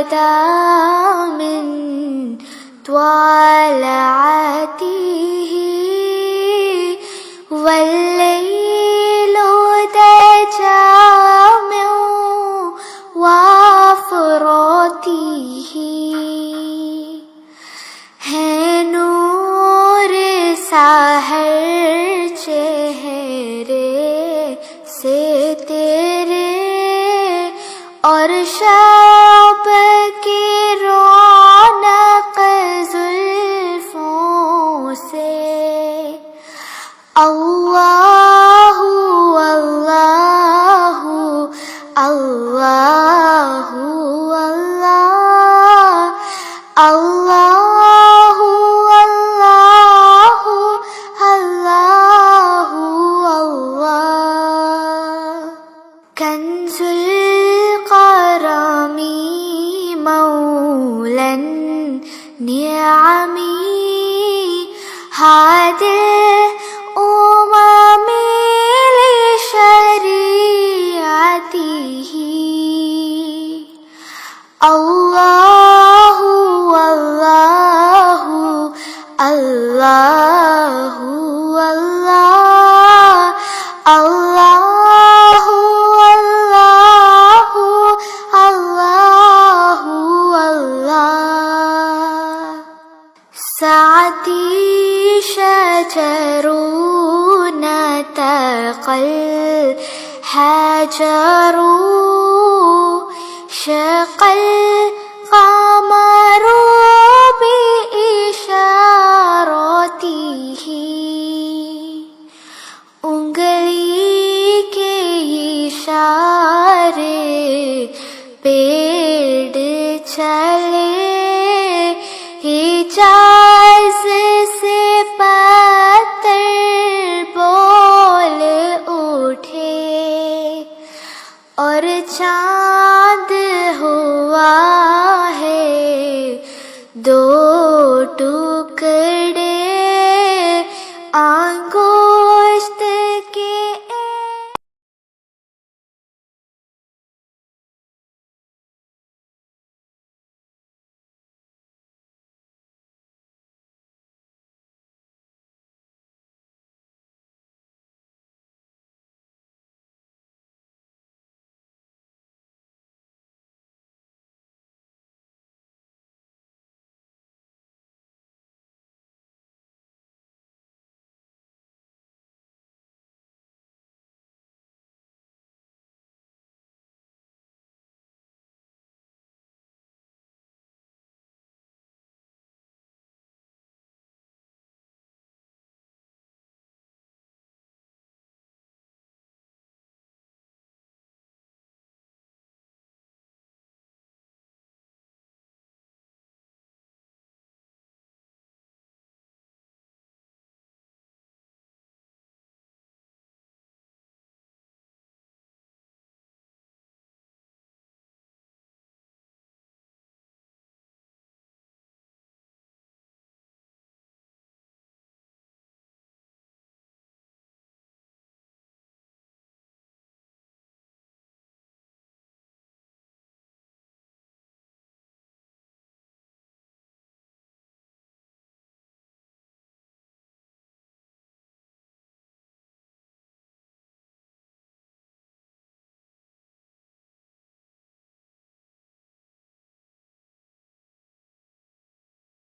بدا من طلعته والليل دجى من وافراته है नूर साहर चेहरे से तेरे और शब की रौनक जुल्फों से अल्लाहु अल्लाहु अल्लाहु अल्लाह अल्लाहु अल्लाहु अल्लाहु अल्लाह कंजुल करमी मौलन निअमी हादिल उममी लिशरीअतिही अल्लाहु अल्लाहु अल्लाहु अल्लाह अल्लाहु अल्लाहु अल्लाहु अल्लाह सादी शजरून तक़ल हजरू शक़ल क़मरू बिइशारतिही उंगली के इशारे पेड़ चले हिजाज से पत्थर बोल उठे और चाँद हुआ है दो